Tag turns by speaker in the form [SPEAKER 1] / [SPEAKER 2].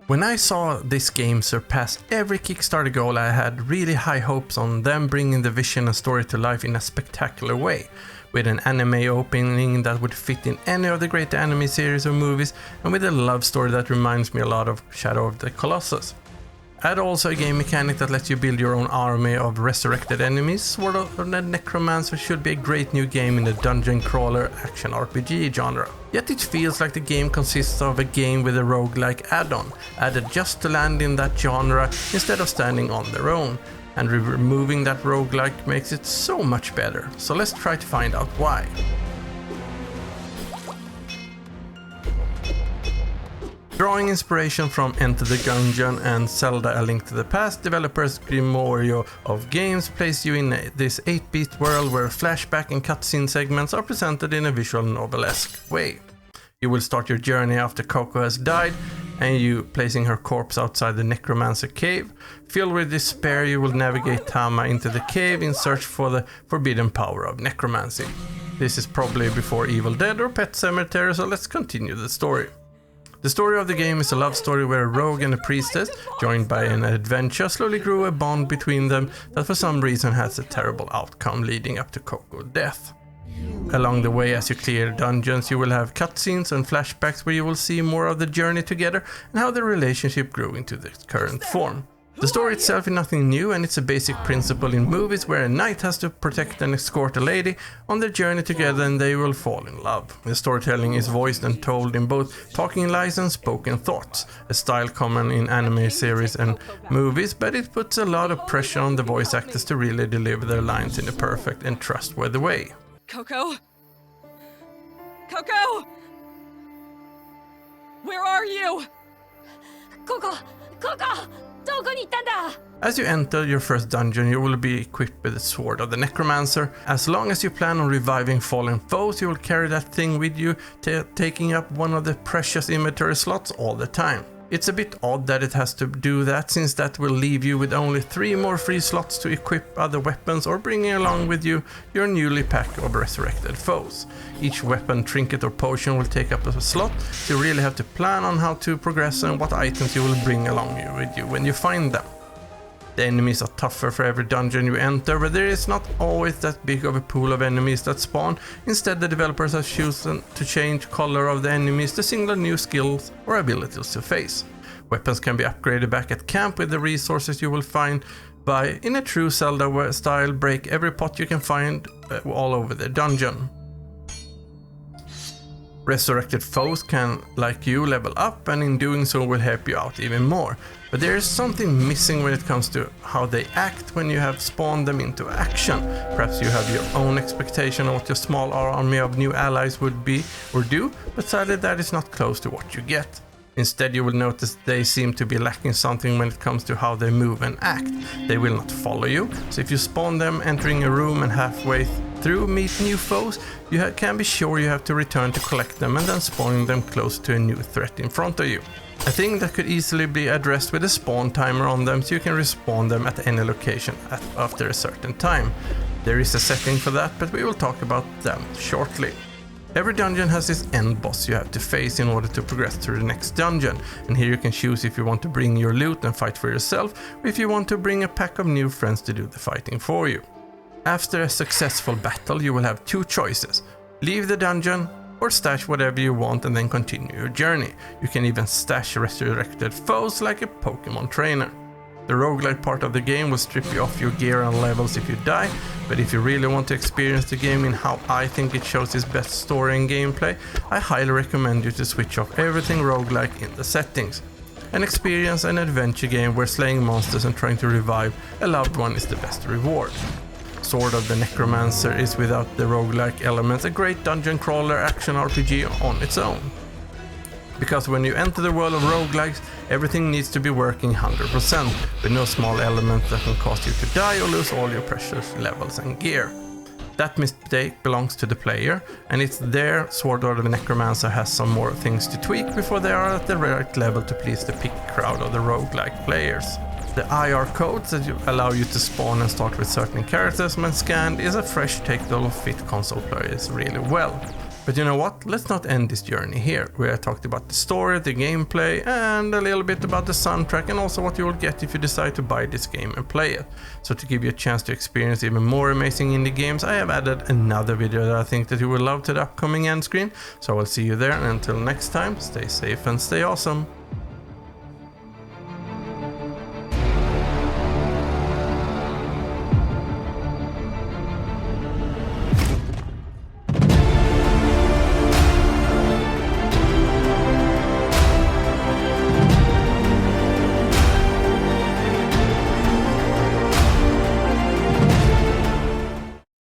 [SPEAKER 1] When I saw this game surpass every Kickstarter goal, I had really high hopes on them bringing the vision and story to life in a spectacular way, with an anime opening that would fit in any of the great anime series or movies, and with a love story that reminds me a lot of Shadow of the Colossus. Add also a game mechanic that lets you build your own army of resurrected enemies. Sword of the Necromancer should be a great new game in the Dungeon-Crawler Action RPG genre. Yet it feels like the game consists of a game with a roguelike add-on, added just to land in that genre instead of standing on their own. And removing that roguelike makes it so much better. So let's try to find out why. Drawing inspiration from Enter the Gungeon and Zelda A Link to the Past, developers Grimorio of Games place you in this 8-bit world where flashback and cutscene segments are presented in a visual novelesque way. You will start your journey after Koko has died, and you placing her corpse outside the Necromancer cave. Filled with despair, you will navigate Tama into the cave in search for the forbidden power of necromancy. This is probably before Evil Dead or Pet Sematary, so let's continue the story. The story of the game is a love story where a rogue and a priestess, joined by an adventure, slowly grew a bond between them that for some reason has a terrible outcome leading up to Koko's death. Along the way, as you clear dungeons, you will have cutscenes and flashbacks where you will see more of the journey together and how the relationship grew into the current form. The story itself is nothing new, and it's a basic principle in movies where a knight has to protect and escort a lady on their journey together and they will fall in love. The storytelling is voiced and told in both talking lines and spoken thoughts, a style common in anime series and movies, but it puts a lot of pressure on the voice actors to really deliver their lines in a perfect and trustworthy way.
[SPEAKER 2] Koko? Koko? Where are you?
[SPEAKER 3] Koko! Koko!
[SPEAKER 1] As you enter your first dungeon, you will be equipped with the Sword of the Necromancer. As long as you plan on reviving fallen foes, you will carry that thing with you, taking up one of the precious inventory slots all the time. It's a bit odd that it has to do that, since that will leave you with only 3 more free slots to equip other weapons or bringing along with you your newly pack of resurrected foes. Each weapon, trinket or potion will take up a slot, so you really have to plan on how to progress and what items you will bring along with you when you find them. The enemies are tougher for every dungeon you enter, but there is not always that big of a pool of enemies that spawn. Instead, the developers have chosen to change color of the enemies to single new skills or abilities to face. Weapons can be upgraded back at camp with the resources you will find by, in a true Zelda style, break every pot you can find all over the dungeon. Resurrected foes can, like you, level up, and in doing so will help you out even more. But there is something missing when it comes to how they act when you have spawned them into action. Perhaps you have your own expectation of what your small army of new allies would be or do, but sadly that is not close to what you get. Instead, you will notice they seem to be lacking something when it comes to how they move and act. They will not follow you, so if you spawn them entering a room and halfway through meet new foes, you can be sure you have to return to collect them and then spawning them close to a new threat in front of you. A thing that could easily be addressed with a spawn timer on them, so you can respawn them at any location after a certain time. There is a setting for that, but we will talk about them shortly. Every dungeon has its end boss you have to face in order to progress to the next dungeon, and here you can choose if you want to bring your loot and fight for yourself, or if you want to bring a pack of new friends to do the fighting for you. After a successful battle, you will have 2 choices: leave the dungeon or stash whatever you want and then continue your journey. You can even stash resurrected foes like a Pokemon trainer. The roguelike part of the game will strip you off your gear and levels if you die, but if you really want to experience the game in how I think it shows its best story and gameplay, I highly recommend you to switch off everything roguelike in the settings, and experience an adventure game where slaying monsters and trying to revive a loved one is the best reward. Sword of the Necromancer is, without the roguelike elements, a great dungeon-crawler action RPG on its own. Because when you enter the world of roguelikes, everything needs to be working 100%, with no small element that can cause you to die or lose all your precious levels and gear. That mistake belongs to the player, and it's their Sword of the Necromancer has some more things to tweak before they are at the right level to please the pick crowd of the roguelike players. The IR codes that allow you to spawn and start with certain characters when scanned is a fresh take that will fit console players really well. But you know what? Let's not end this journey here, where I talked about the story, the gameplay, and a little bit about the soundtrack, and also what you will get if you decide to buy this game and play it. So to give you a chance to experience even more amazing indie games, I have added another video that I think that you will love to the upcoming end screen. So I will see you there, and until next time, stay safe and stay awesome.